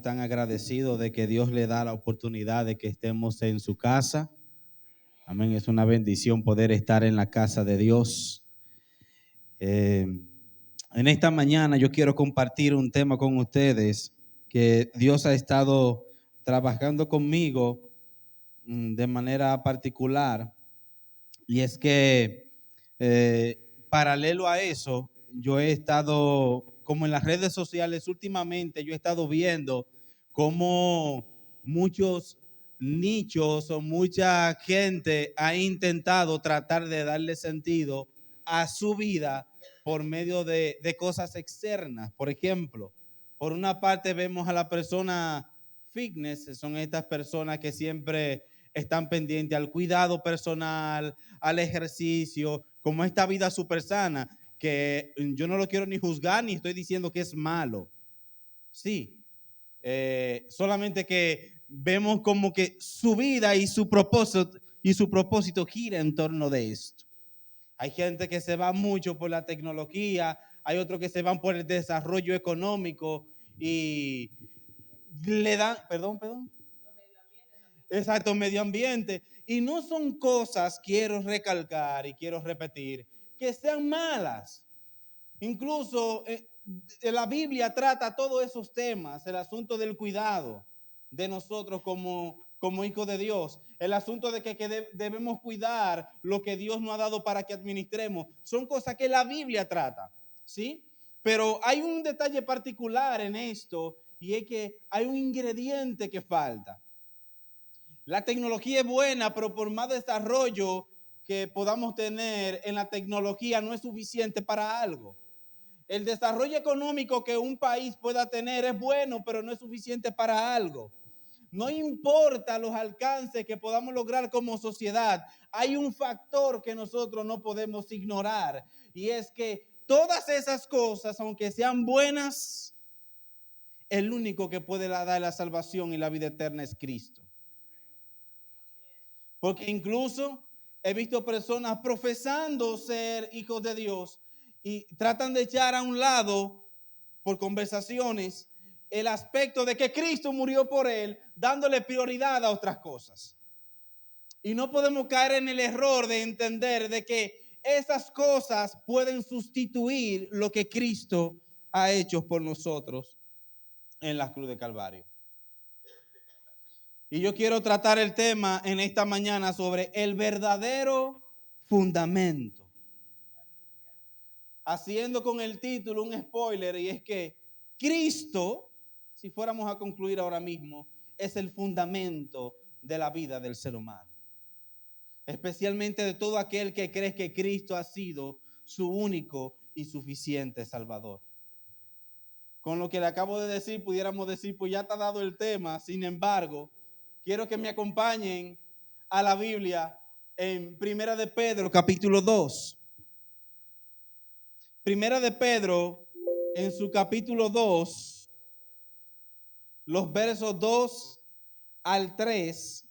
están agradecidos de que Dios le da la oportunidad de que estemos en su casa? Amén, es una bendición poder estar en la casa de Dios. En esta mañana yo quiero compartir un tema con ustedes que Dios ha estado trabajando conmigo de manera particular, y es que paralelo a eso, yo he estado como en las redes sociales últimamente, yo he estado viendo cómo muchos nichos o mucha gente ha intentado tratar de darle sentido a su vida por medio de cosas externas. Por ejemplo, por una parte vemos a la persona fitness, son estas personas que siempre están pendientes al cuidado personal, al ejercicio, como esta vida súper sana, que yo no lo quiero ni juzgar ni estoy diciendo que es malo. Sí, solamente que vemos como que su vida y su propósito gira en torno de esto. Hay gente que se va mucho por la tecnología, hay otros que se van por el desarrollo económico y le dan, perdón. Exacto, medio ambiente. Y no son cosas, quiero recalcar y quiero repetir, que sean malas. Incluso la Biblia trata todos esos temas, el asunto del cuidado de nosotros como hijos de Dios, el asunto de que debemos cuidar lo que Dios nos ha dado para que administremos, son cosas que la Biblia trata, ¿sí? Pero hay un detalle particular en esto, y es que hay un ingrediente que falta. La tecnología es buena, pero por más desarrollo que podamos tener en la tecnología no es suficiente para algo. El desarrollo económico que un país pueda tener es bueno, pero no es suficiente para algo. No importa los alcances que podamos lograr como sociedad, hay un factor que nosotros no podemos ignorar, y es que todas esas cosas, aunque sean buenas, el único que puede dar la salvación y la vida eterna es Cristo. Porque incluso he visto personas profesando ser hijos de Dios y tratan de echar a un lado por conversaciones el aspecto de que Cristo murió por él, dándole prioridad a otras cosas. Y no podemos caer en el error de entender de que esas cosas pueden sustituir lo que Cristo ha hecho por nosotros en la cruz de Calvario. Y yo quiero tratar el tema en esta mañana sobre el verdadero fundamento. Haciendo con el título un spoiler, y es que Cristo, si fuéramos a concluir ahora mismo, es el fundamento de la vida del ser humano. Especialmente de todo aquel que cree que Cristo ha sido su único y suficiente Salvador. Con lo que le acabo de decir, pudiéramos decir, pues ya está dado el tema. Sin embargo, quiero que me acompañen a la Biblia en Primera de Pedro, capítulo 2. Primera de Pedro, en su capítulo 2, los versos 2 al 3.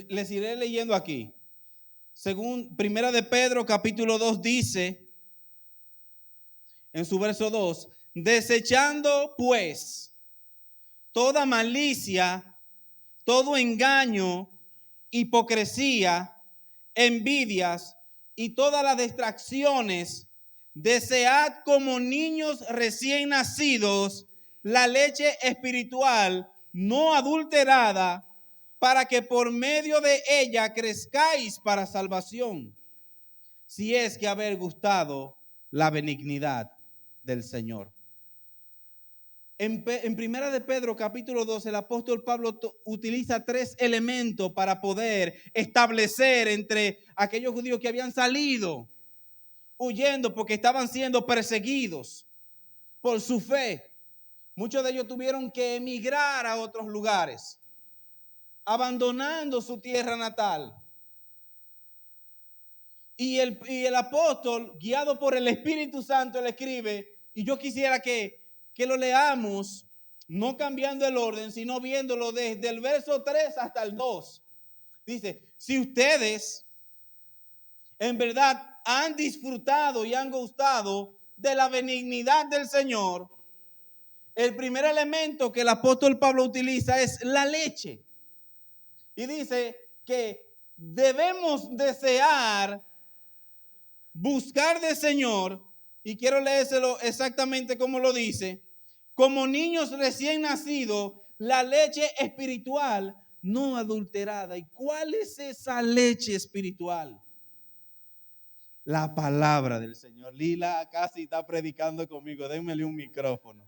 Les iré leyendo aquí. Según Primera de Pedro, capítulo 2, dice, en su verso 2, desechando pues toda malicia, todo engaño, hipocresía, envidias y todas las distracciones, desead como niños recién nacidos la leche espiritual no adulterada, para que por medio de ella crezcáis para salvación, si es que haber gustado la benignidad del Señor. En Primera de Pedro, capítulo 2, el apóstol Pablo utiliza 3 elementos para poder establecer entre aquellos judíos que habían salido huyendo porque estaban siendo perseguidos por su fe. Muchos de ellos tuvieron que emigrar a otros lugares, abandonando su tierra natal. Y el apóstol, guiado por el Espíritu Santo, le escribe, y yo quisiera que que lo leamos, no cambiando el orden, sino viéndolo desde el verso 3 hasta el 2. Dice, si ustedes en verdad han disfrutado y han gustado de la benignidad del Señor, el primer elemento que el apóstol Pablo utiliza es la leche. Y dice que debemos desear, buscar del Señor, y quiero leérselo exactamente como lo dice, como niños recién nacidos, la leche espiritual no adulterada. ¿Y cuál es esa leche espiritual? La palabra del Señor. Lila casi está predicando conmigo, démele un micrófono.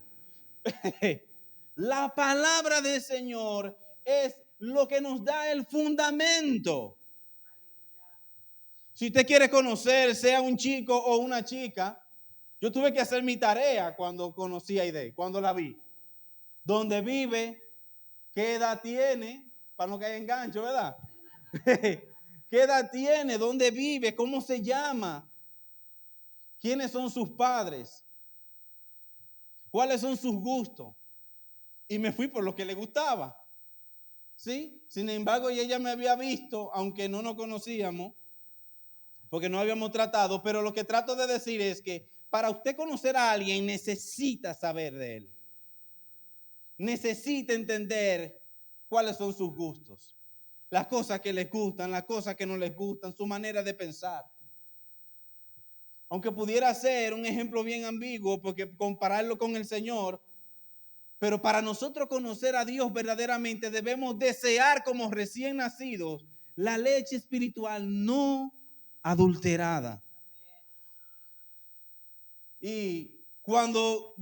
La palabra del Señor es lo que nos da el fundamento. Si usted quiere conocer, sea un chico o una chica, yo tuve que hacer mi tarea cuando conocí a Aide, cuando la vi. ¿Dónde vive? ¿Qué edad tiene? Para no caer en gancho, ¿verdad? ¿Qué edad tiene? ¿Dónde vive? ¿Cómo se llama? ¿Quiénes son sus padres? ¿Cuáles son sus gustos? Y me fui por lo que le gustaba. ¿Sí? Sin embargo, ella me había visto, aunque no nos conocíamos, porque no habíamos tratado, pero lo que trato de decir es que para usted conocer a alguien necesita saber de él. Necesita entender cuáles son sus gustos, las cosas que les gustan, las cosas que no les gustan, su manera de pensar. Aunque pudiera ser un ejemplo bien ambiguo, porque compararlo con el Señor, pero para nosotros conocer a Dios verdaderamente debemos desear como recién nacidos la leche espiritual no adulterada. Y cuando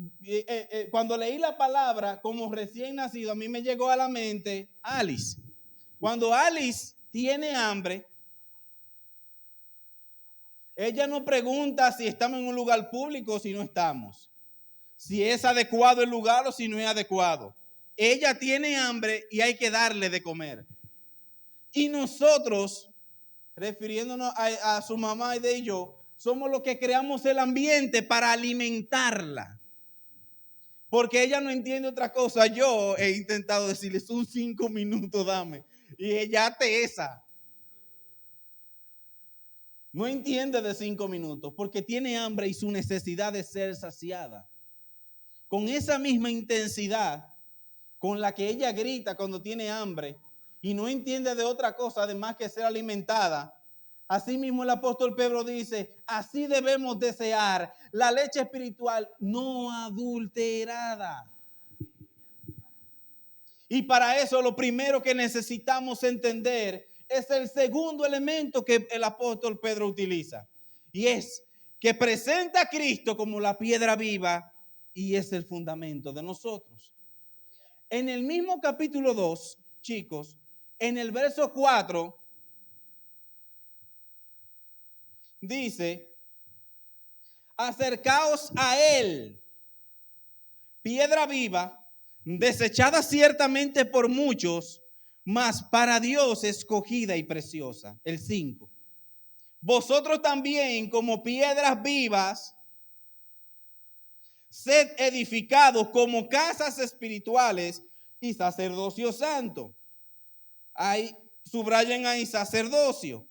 leí la palabra como recién nacido, a mí me llegó a la mente Alice. Cuando Alice tiene hambre, ella no pregunta si estamos en un lugar público o si no estamos, si es adecuado el lugar o si no es adecuado. Ella tiene hambre y hay que darle de comer. Y nosotros, refiriéndonos a su mamá y yo, somos los que creamos el ambiente para alimentarla. Porque ella no entiende otra cosa. Yo he intentado decirle, son 5 minutos, dame. Y ella tesa. No entiende de 5 minutos porque tiene hambre y su necesidad de ser saciada. Con esa misma intensidad con la que ella grita cuando tiene hambre y no entiende de otra cosa además que ser alimentada. Así mismo el apóstol Pedro dice, así debemos desear la leche espiritual no adulterada. Y para eso lo primero que necesitamos entender es el segundo elemento que el apóstol Pedro utiliza. Y es que presenta a Cristo como la piedra viva y es el fundamento de nosotros. En el mismo capítulo 2, chicos, en el verso 4, dice, acercaos a él, piedra viva, desechada ciertamente por muchos, mas para Dios escogida y preciosa. El 5. Vosotros también como piedras vivas, sed edificados como casas espirituales y sacerdocio santo. Ahí subrayen ahí sacerdocio.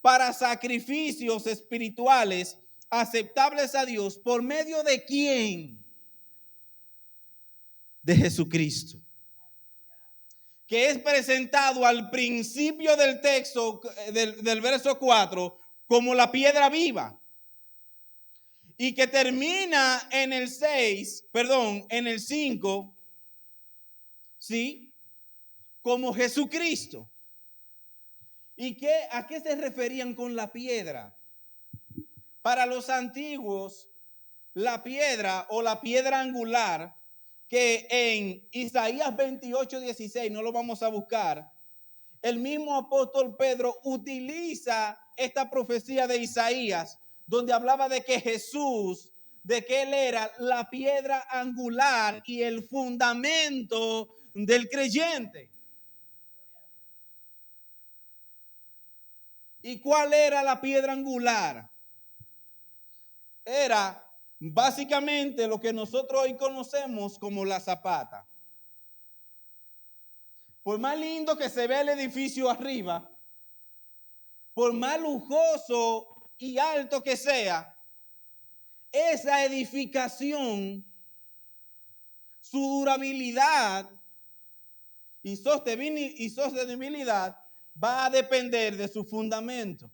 Para sacrificios espirituales aceptables a Dios, ¿por medio de quién? De Jesucristo, que es presentado al principio del texto del verso 4 como la piedra viva y que termina en el 5, ¿sí? Como Jesucristo. ¿Y a qué se referían con la piedra? Para los antiguos, la piedra o la piedra angular, que en Isaías 28:16, no lo vamos a buscar, el mismo apóstol Pedro utiliza esta profecía de Isaías, donde hablaba de que Jesús, de que él era la piedra angular y el fundamento del creyente. ¿Y cuál era la piedra angular? Era básicamente lo que nosotros hoy conocemos como la Zapata. Por más lindo que se vea el edificio arriba, por más lujoso y alto que sea, esa edificación, su durabilidad y sostenibilidad va a depender de su fundamento.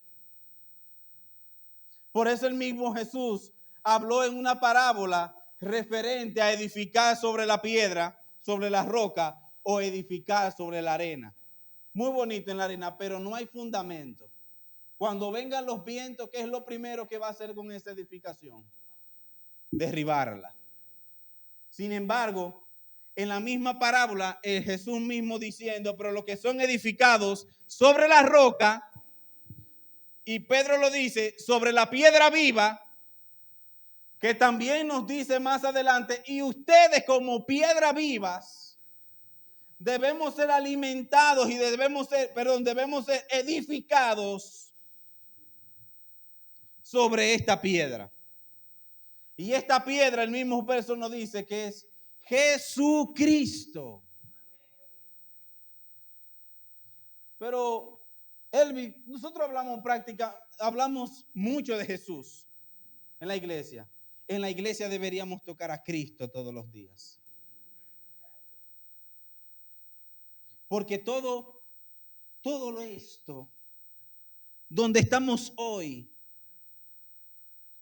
Por eso el mismo Jesús habló en una parábola referente a edificar sobre la piedra, sobre la roca o edificar sobre la arena. Muy bonito en la arena, pero no hay fundamento. Cuando vengan los vientos, ¿qué es lo primero que va a hacer con esa edificación? Derribarla. Sin embargo, en la misma parábola, Jesús mismo diciendo, pero los que son edificados sobre la roca, y Pedro lo dice, sobre la piedra viva, que también nos dice más adelante, y ustedes como piedras vivas, debemos ser alimentados y debemos ser edificados sobre esta piedra. Y esta piedra, el mismo verso nos dice que es Jesucristo. Pero Elvi, nosotros hablamos mucho de Jesús en la iglesia. En la iglesia deberíamos tocar a Cristo todos los días. Porque todo esto, donde estamos hoy,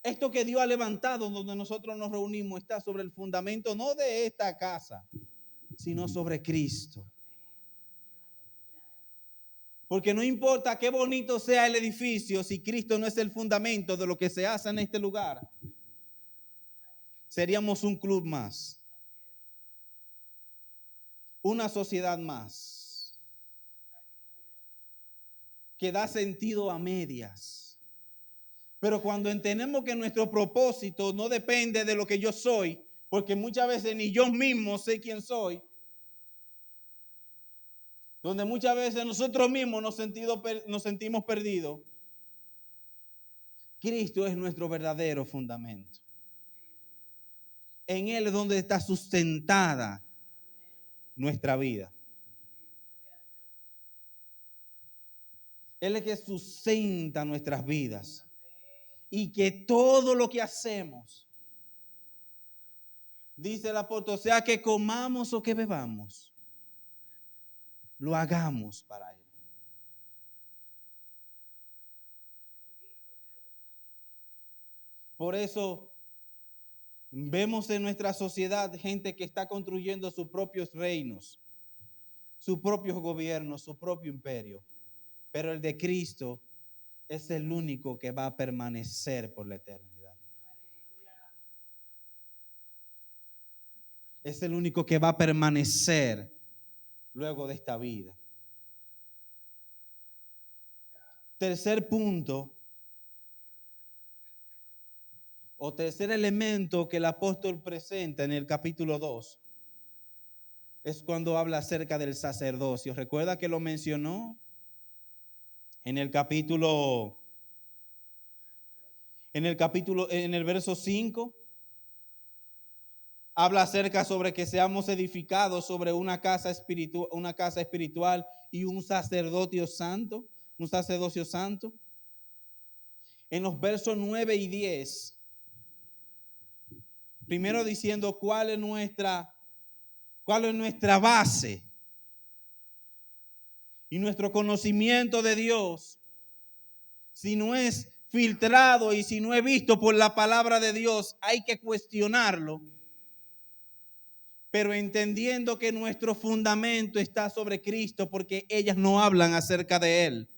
esto que Dios ha levantado, donde nosotros nos reunimos, está sobre el fundamento no de esta casa, sino sobre Cristo. Porque no importa qué bonito sea el edificio, si Cristo no es el fundamento de lo que se hace en este lugar, seríamos un club más, una sociedad más, que da sentido a medias. Pero cuando entendemos que nuestro propósito no depende de lo que yo soy, porque muchas veces ni yo mismo sé quién soy, donde muchas veces nosotros mismos nos sentimos perdidos, Cristo es nuestro verdadero fundamento. En Él es donde está sustentada nuestra vida. Él es que sustenta nuestras vidas. Y que todo lo que hacemos, dice el apóstol, sea que comamos o que bebamos, lo hagamos para Él. Por eso vemos en nuestra sociedad gente que está construyendo sus propios reinos, sus propios gobiernos, su propio imperio. Pero el de Cristo es el único que va a permanecer por la eternidad. Es el único que va a permanecer luego de esta vida. Tercer punto, o tercer elemento que el apóstol presenta en el capítulo 2, es cuando habla acerca del sacerdocio. ¿Recuerda que lo mencionó en el verso 5? Habla acerca sobre que seamos edificados sobre una casa espiritual y un sacerdocio santo. En los versos 9 y 10, primero diciendo cuál es nuestra base y nuestro conocimiento de Dios, si no es filtrado y si no es visto por la palabra de Dios, hay que cuestionarlo. Pero entendiendo que nuestro fundamento está sobre Cristo, porque ellas no hablan acerca de Él.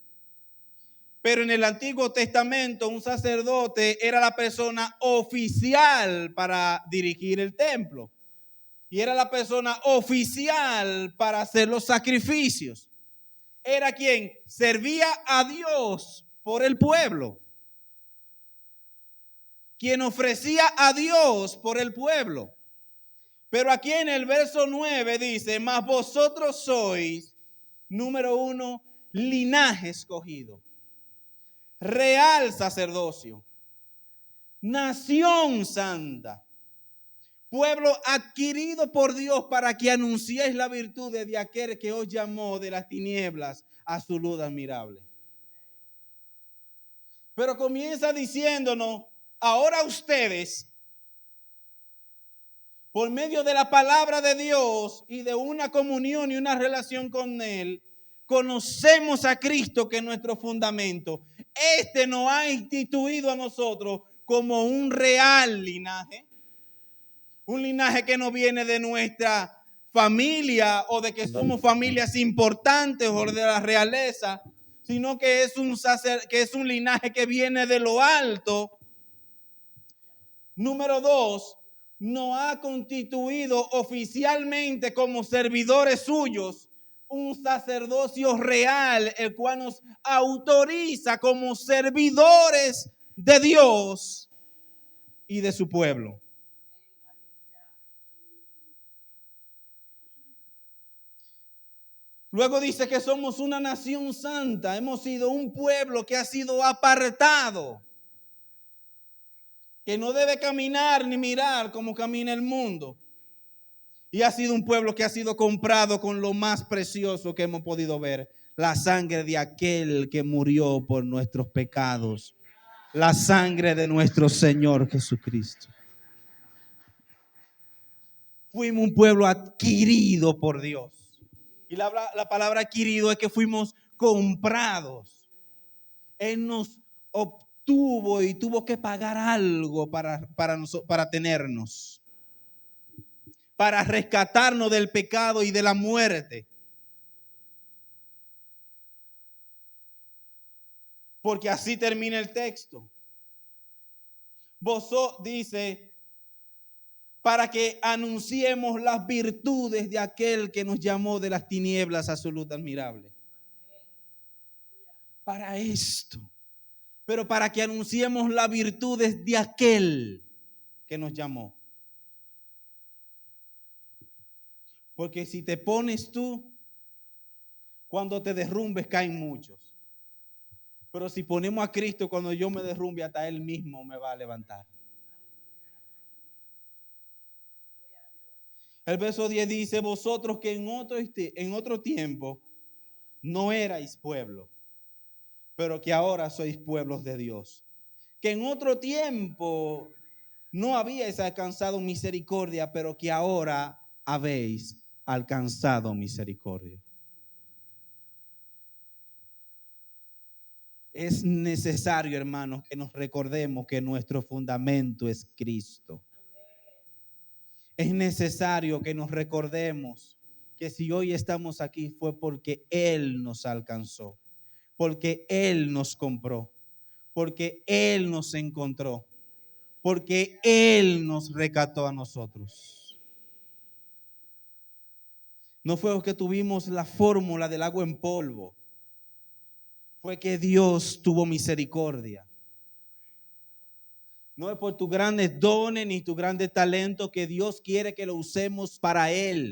Pero en el Antiguo Testamento un sacerdote era la persona oficial para dirigir el templo. Y era la persona oficial para hacer los sacrificios. Era quien servía a Dios por el pueblo. Quien ofrecía a Dios por el pueblo. Pero aquí en el verso 9 dice, mas vosotros sois, número 1, linaje escogido, real sacerdocio, nación santa, pueblo adquirido por Dios para que anunciéis la virtud de aquel que os llamó de las tinieblas a su luz admirable. Pero comienza diciéndonos, ahora ustedes, por medio de la palabra de Dios y de una comunión y una relación con Él, conocemos a Cristo, que es nuestro fundamento. Este nos ha instituido a nosotros como un real linaje. Un linaje que no viene de nuestra familia o de que somos familias importantes o de la realeza, sino que es un linaje que viene de lo alto. Número 2, nos ha constituido oficialmente como servidores suyos, un sacerdocio real, el cual nos autoriza como servidores de Dios y de su pueblo. Luego dice que somos una nación santa, hemos sido un pueblo que ha sido apartado, que no debe caminar ni mirar como camina el mundo. Y ha sido un pueblo que ha sido comprado con lo más precioso que hemos podido ver, la sangre de aquel que murió por nuestros pecados, la sangre de nuestro Señor Jesucristo. Fuimos un pueblo adquirido por Dios. Y la palabra adquirido es que fuimos comprados. Él nos obtuvo y tuvo que pagar algo para tenernos, para rescatarnos del pecado y de la muerte. Porque así termina el texto. Vosotros dice, para que anunciemos las virtudes de aquel que nos llamó de las tinieblas a su luz admirable. Para esto. Pero para que anunciemos las virtudes de aquel que nos llamó. Porque si te pones tú, cuando te derrumbes caen muchos. Pero si ponemos a Cristo, cuando yo me derrumbe, hasta Él mismo me va a levantar. El verso 10 dice, vosotros que en otro tiempo no erais pueblo, pero que ahora sois pueblos de Dios. Que en otro tiempo no habíais alcanzado misericordia, pero que ahora habéis alcanzado misericordia. Es necesario, hermanos, que nos recordemos que nuestro fundamento es Cristo. Es necesario que nos recordemos que si hoy estamos aquí fue porque Él nos alcanzó, porque Él nos compró, porque Él nos encontró, porque Él nos rescató a nosotros. No fue que tuvimos la fórmula del agua en polvo, fue que Dios tuvo misericordia. No es por tus grandes dones ni tus grandes talentos que Dios quiere que lo usemos para Él.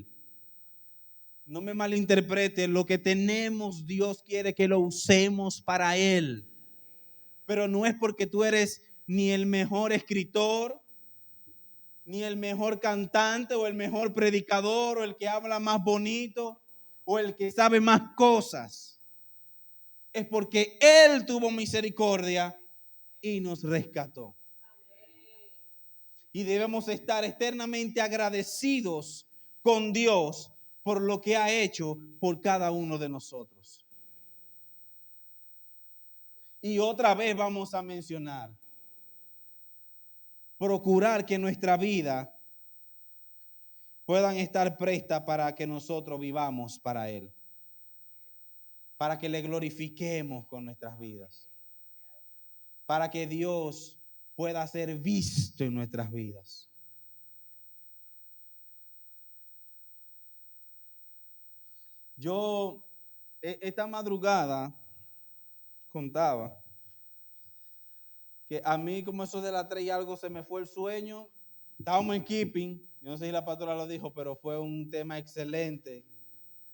No me malinterprete, lo que tenemos Dios quiere que lo usemos para Él. Pero no es porque tú eres ni el mejor escritor, ni el mejor cantante o el mejor predicador o el que habla más bonito o el que sabe más cosas. Es porque Él tuvo misericordia y nos rescató. Y debemos estar eternamente agradecidos con Dios por lo que ha hecho por cada uno de nosotros. Y otra vez vamos a mencionar, procurar que nuestra vida puedan estar prestas para que nosotros vivamos para Él, para que le glorifiquemos con nuestras vidas, para que Dios pueda ser visto en nuestras vidas. Yo esta madrugada contaba que a mí como eso de las 3 y algo se me fue el sueño. Estábamos en Keeping, yo no sé si la pastora lo dijo, pero fue un tema excelente.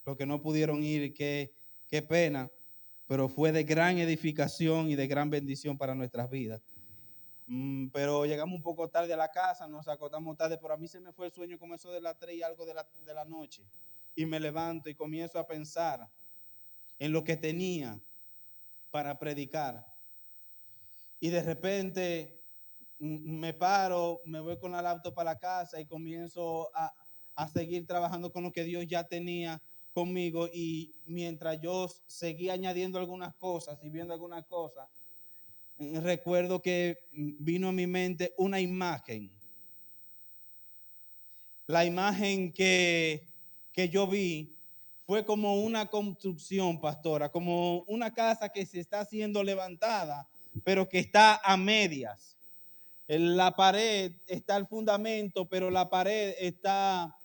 Los que no pudieron ir, qué pena, pero fue de gran edificación y de gran bendición para nuestras vidas. Pero llegamos un poco tarde a la casa, nos acostamos tarde, pero a mí se me fue el sueño como eso de las 3 y algo de la noche. Y me levanto y comienzo a pensar en lo que tenía para predicar. Y de repente me paro, me voy con la laptop para la casa y comienzo a seguir trabajando con lo que Dios ya tenía conmigo. Y mientras yo seguía añadiendo algunas cosas y viendo algunas cosas, recuerdo que vino a mi mente una imagen. La imagen que yo vi fue como una construcción, pastora, como una casa que se está siendo levantada, pero que está a medias. En la pared está el fundamento, pero la pared está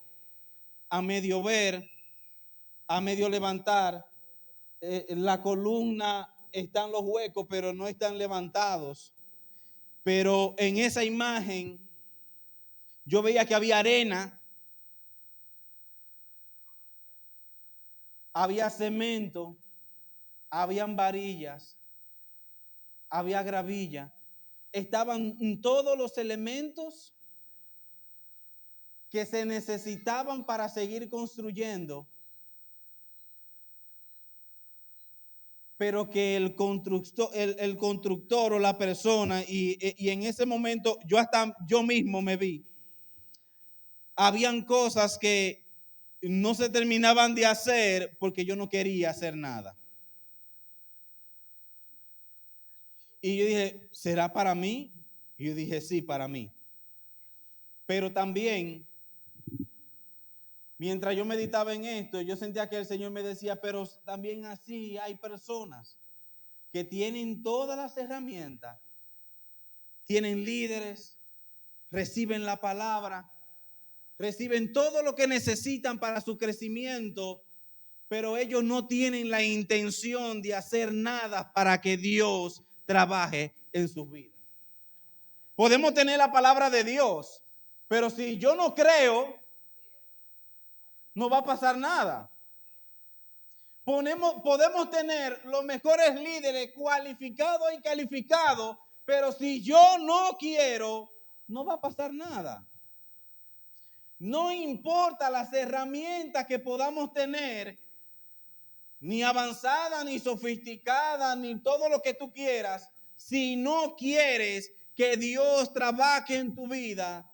a medio ver, a medio levantar. La columna están los huecos, pero no están levantados. Pero en esa imagen yo veía que había arena, había cemento, habían varillas, había gravilla. Estaban todos los elementos que se necesitaban para seguir construyendo, pero que el constructor o la persona, y en ese momento yo mismo me vi, habían cosas que no se terminaban de hacer porque yo no quería hacer nada. Y yo dije, ¿será para mí? Y yo dije, sí, para mí. Pero también, mientras yo meditaba en esto, yo sentía que el Señor me decía, pero también así hay personas que tienen todas las herramientas, tienen líderes, reciben la palabra, reciben todo lo que necesitan para su crecimiento, pero ellos no tienen la intención de hacer nada para que Dios trabaje en sus vidas. Podemos tener la palabra de Dios, pero si yo no creo, no va a pasar nada. Podemos tener los mejores líderes cualificados y calificados, pero si yo no quiero, no va a pasar nada. No importa las herramientas que podamos tener, ni avanzadas, ni sofisticadas, ni todo lo que tú quieras, si no quieres que Dios trabaje en tu vida,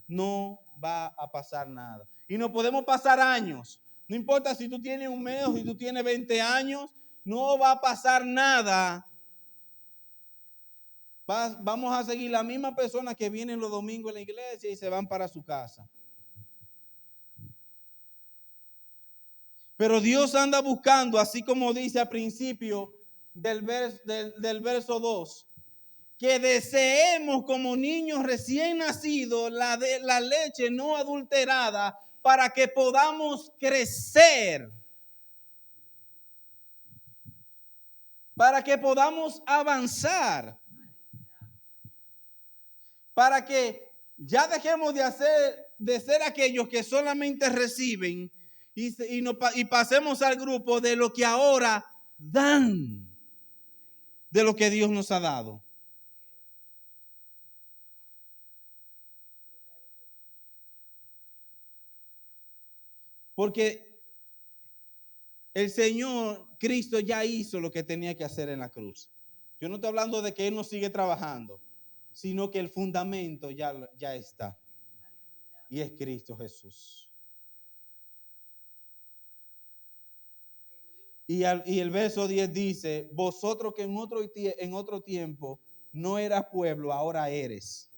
no va a pasar nada. Y no podemos pasar años. No importa si tú tienes un mes o si tú tienes 20 años, no va a pasar nada. Vamos a seguir la misma persona que vienen los domingos en la iglesia y se van para su casa. Pero Dios anda buscando, así como dice al principio del verso 2, que deseemos como niños recién nacidos la leche no adulterada para que podamos crecer, para que podamos avanzar, para que ya dejemos de ser aquellos que solamente reciben y pasemos al grupo de lo que ahora dan, de lo que Dios nos ha dado. Porque el Señor Cristo ya hizo lo que tenía que hacer en la cruz. Yo no estoy hablando de que Él no sigue trabajando, sino que el fundamento ya está. Y es Cristo Jesús. Y el verso 10 dice, vosotros que en otro tiempo no eras pueblo, ahora eres.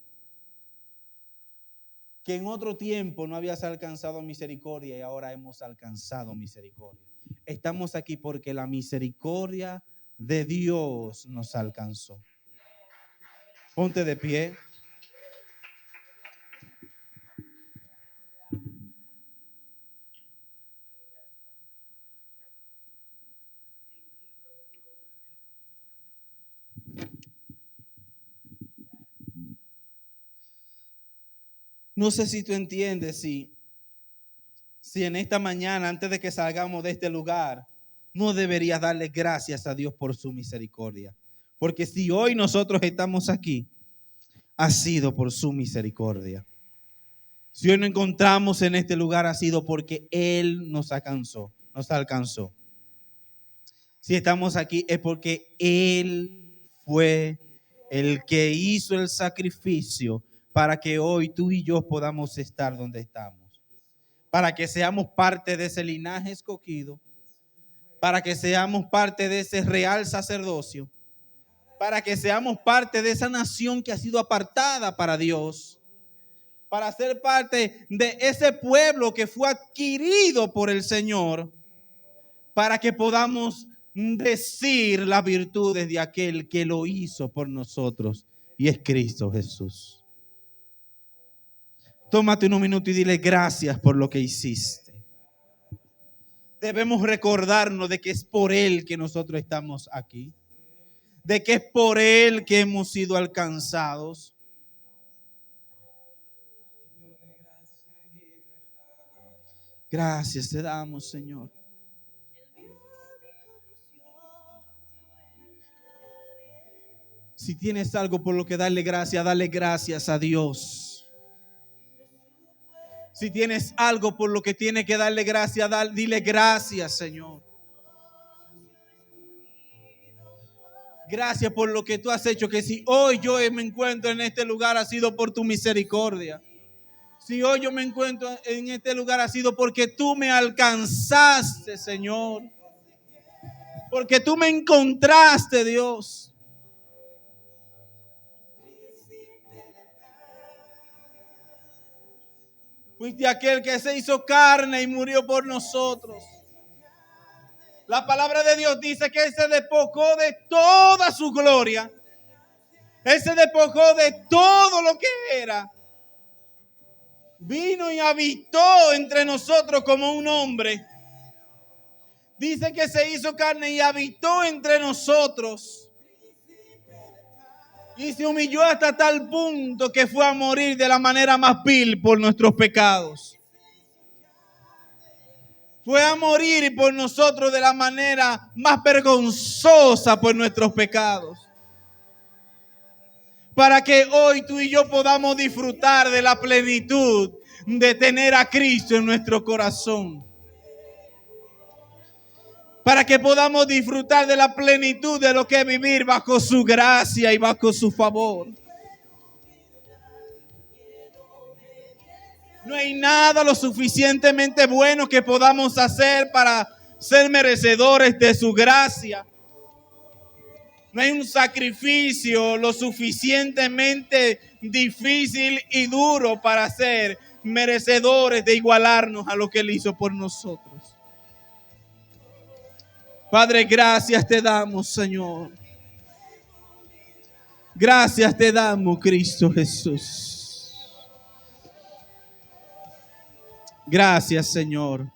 Que en otro tiempo no habías alcanzado misericordia y ahora hemos alcanzado misericordia. Estamos aquí porque la misericordia de Dios nos alcanzó. Ponte de pie. No sé si tú entiendes, si en esta mañana, antes de que salgamos de este lugar, no deberías darle gracias a Dios por su misericordia. Porque si hoy nosotros estamos aquí, ha sido por su misericordia. Si hoy nos encontramos en este lugar, ha sido porque Él nos alcanzó. Si estamos aquí es porque Él fue el que hizo el sacrificio para que hoy tú y yo podamos estar donde estamos. Para que seamos parte de ese linaje escogido. Para que seamos parte de ese real sacerdocio. Para que seamos parte de esa nación que ha sido apartada para Dios. Para ser parte de ese pueblo que fue adquirido por el Señor. Para que podamos decir las virtudes de aquel que lo hizo por nosotros, y es Cristo Jesús. Tómate un minuto y dile gracias por lo que hiciste. Debemos recordarnos de que es por Él que nosotros estamos aquí, de que es por Él que hemos sido alcanzados. Gracias te damos, Señor. Si tienes algo por lo que darle gracias a Dios. Si tienes algo por lo que tienes que darle gracias, dile gracias, Señor. Gracias por lo que tú has hecho, que si hoy yo me encuentro en este lugar ha sido por tu misericordia. Si hoy yo me encuentro en este lugar ha sido porque tú me alcanzaste, Señor. Porque tú me encontraste, Dios. Fuiste aquel que se hizo carne y murió por nosotros. La palabra de Dios dice que Él se despojó de toda su gloria. Él se despojó de todo lo que era. Vino y habitó entre nosotros como un hombre. Dice que se hizo carne y habitó entre nosotros. Y se humilló hasta tal punto que fue a morir de la manera más vil por nuestros pecados. Fue a morir por nosotros de la manera más vergonzosa por nuestros pecados. Para que hoy tú y yo podamos disfrutar de la plenitud de tener a Cristo en nuestro corazón. Para que podamos disfrutar de la plenitud de lo que es vivir bajo su gracia y bajo su favor. No hay nada lo suficientemente bueno que podamos hacer para ser merecedores de su gracia. No hay un sacrificio lo suficientemente difícil y duro para ser merecedores de igualarnos a lo que Él hizo por nosotros. Padre, gracias te damos, Señor. Gracias te damos, Cristo Jesús. Gracias, Señor.